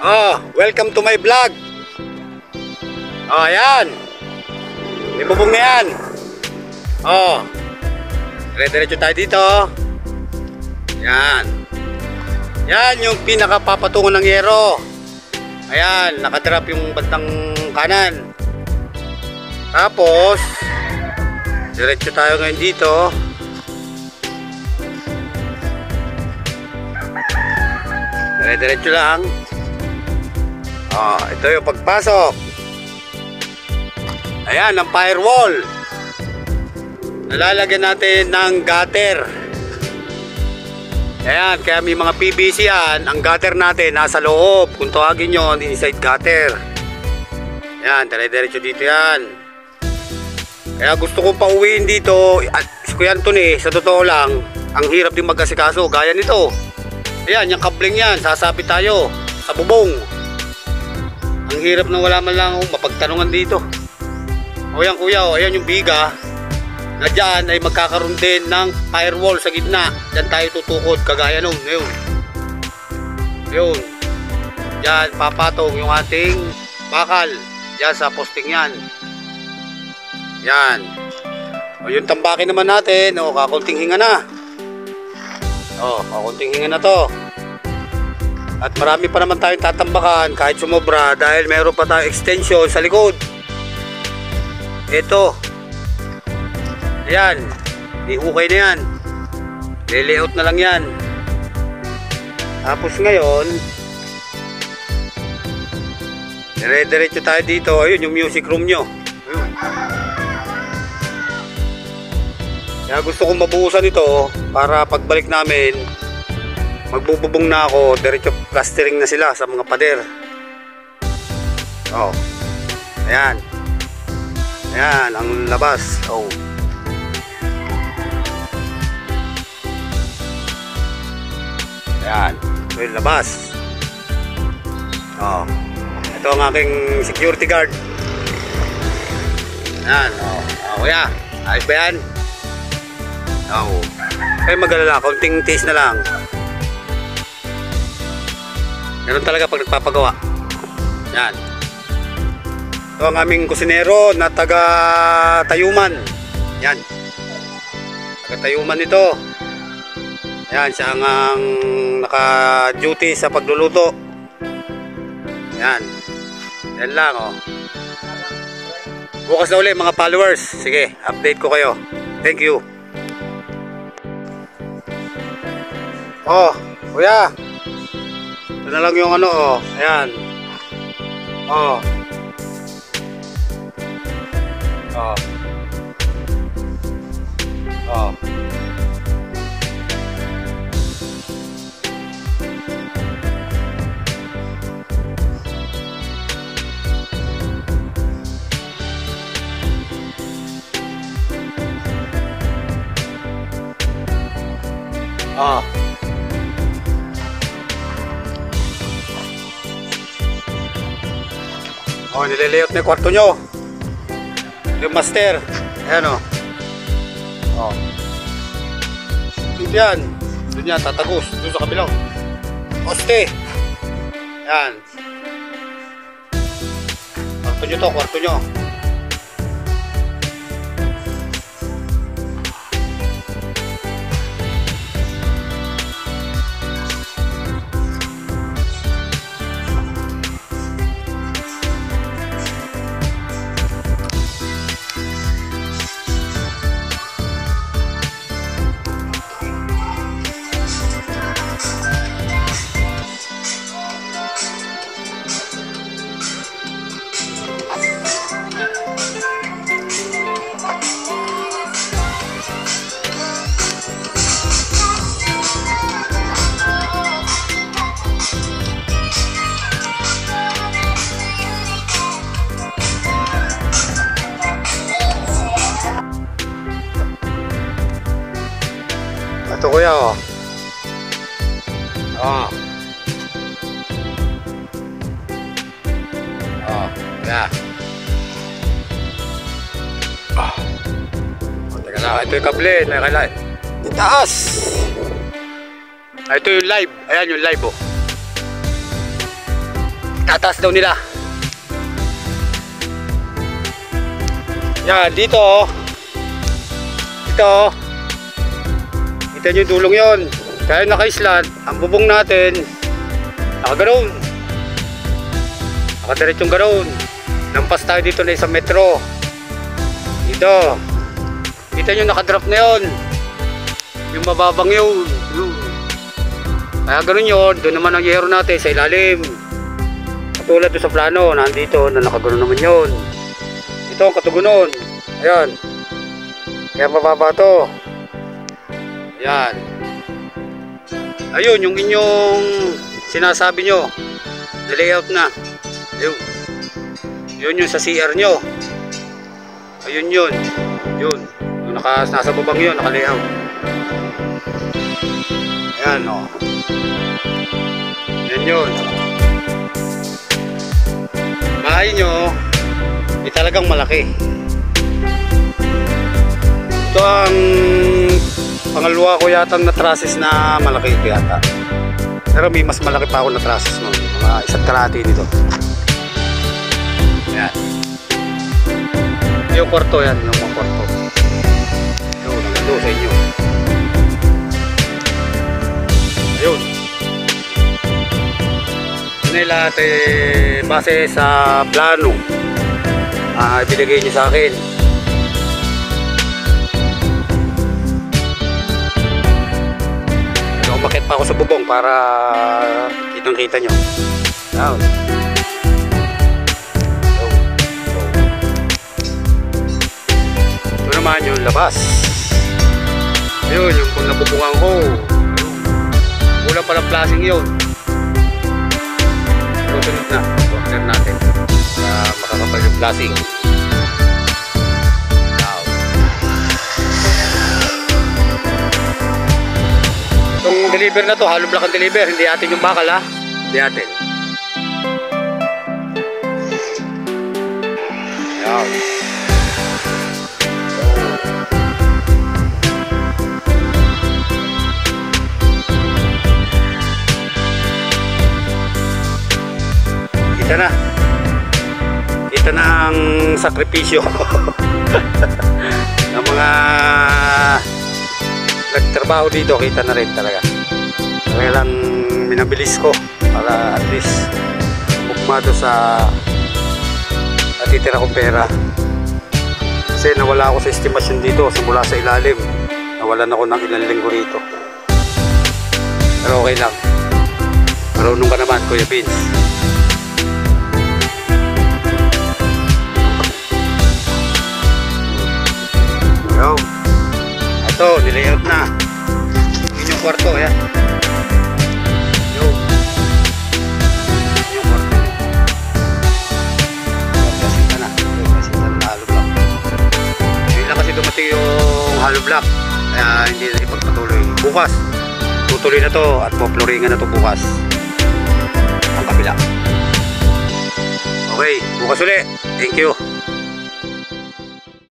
Oh, welcome to my vlog. Oh, ayan. Ibubong na yan. Oh, dire-diretso tayo dito. Yan. Yan yung pinakapapatungan ng yero. Ayan, nakadrop yung bandang kanan. Tapos diretso tayo ngayon dito. Dire-diretso lang. Oh, ito yung pagpasok. Ayan, ang firewall. Nalalagyan natin ng gutter. Ayan, kaya may mga PVC yan. Ang gutter natin nasa loob. Kung tawagin nyo, inside gutter. Ayan, dire-diretso dito yan. Kaya gusto ko pauwiin dito. At si Kuya Anthony, sa totoo lang, ang hirap din mag-asikaso. Gaya nito. Ayan, yung kabling yan. Sasapit tayo sa bubong. Ang hirap na wala man lang mapagtanungan dito. O yan kuya, o ayan yung biga na dyan ay magkakaroon din ng firewall sa gitna. Dyan tayo tutukod kagaya nung ngayon. Yun. Dyan papatong yung ating bakal. Dyan sa posting yan. Yan. O yung tambakin naman natin. O kakunting hinga na. O kakunting hinga na to. At marami pa naman tayong tatambakan kahit sumobra dahil meron pa tayong extension sa likod. Ito. Ayan. Ihukay na yan. Layout na lang yan. Tapos ngayon, dire-diretso tayo dito. Ayun yung music room nyo. Ayun. Kaya gusto kong mabuhusan ito para pagbalik namin magbububong na ako, diretso plastering na sila sa mga pader. Oh. Ayan. Ayan ang labas. Oh. Ayan. Ito yung labas. Oh. Ito ang aking security guard. Ayan. Oh. Oh, kuya. Ayos ba yan? Oh. Kaya mag-alala. Kaunting tiis na lang. Ganun talaga pag nagpapagawa. Yan. Ito ang aming kusinero na taga Tayuman. Yan. Taga Tayuman ito. Yan, siya ang naka-duty sa pagluluto. Yan. Yan lang, oh. Bukas na ulit mga followers. Sige, update ko kayo. Thank you. Oh, kuya. Ito na lang yung ano, oh. Ayan. Oh. Oh. Oh. Oh. Oh, nilalayout na yung kwarto nyo. Yung master. Ayan o. Oh. Yan. Doon yan, tatagos. Doon sa kabilang. Poste. Yan. Kwarto nyo to, kwarto nyo. Ito kuya, oh. Oh. Oh, yeah. Oh. Oh, teka lang, ito yung kable, nakakalain. Itaas! Ah, ito yung live. Ayan yung live, oh. tataas daw nila. Yan, dito oh. Ito oh. Kita nyo yung dulong yon. Kaya naka-slant, ang bubong natin nakaganoon. Nakadiretsyong ganoon. Lampas tayo dito na 1 metro. Dito. Kita nyo nakadrop na yon. Yung mababang yun. Kaya ganoon yun. Doon naman ang yero natin sa ilalim. Katulad doon sa plano, nandito na nakaganoon naman yun. Ito ang katugunon. Ayan. Kaya mababa to. Ayan. Ayun yung inyong sinasabi nyo na layout na. Ayun. Yun yung sa CR nyo. Ayun yun. Yun. Nasa babang yun, naka-layout. Ayan o. Yan yun. Bahay nyo ay talagang malaki. Ito ang pangalawa ko yatang na trusses na malaki ito yata. Pero may mas malaki pa ako na trusses no? Mga 1 kalahati nito. Yan. Yung kwarto yan, yung mga kwarto. Yung nagando sa inyo. Ayun. Yun lahat base sa plano. Ibinigay niyo sa akin. Umakit pa ako sa bubong para kitang kita nyo. Now. Ito naman yung labas. Ayun, yung pag nabubungan ko. Kulang palang flashing yun. Susunod na. Water natin. Para makakapal yung flashing. Itong deliver na to, hollow block ang deliver. Hindi atin yung bakal ha. Hindi atin. Ayan. Kita na. Kita na ang sakripisyo ng mga nagtrabaho dito. Kita na rin talaga. Kaya lang minabilis ko para at least bukmado sa natitira kong pera. Kasi nawala ako sa estimasyon dito simula sa ilalim. Nawalan ako ng ilang linggo rito. Pero okay lang. Marunong ka naman, Kuya Vince. Yo. Ito, nilayout na. Yun yung kwarto, yan. Yo. Yun yung kwarto. Kasinta na. Kasinta na hollow block. Ngayon lang kasi dumating yung hollow block. Kaya hindi na ipagpatuloy. Bukas, tutuloy na to at po-flooringan na to bukas. Ang kabila. Okay, bukas ulit. Thank you.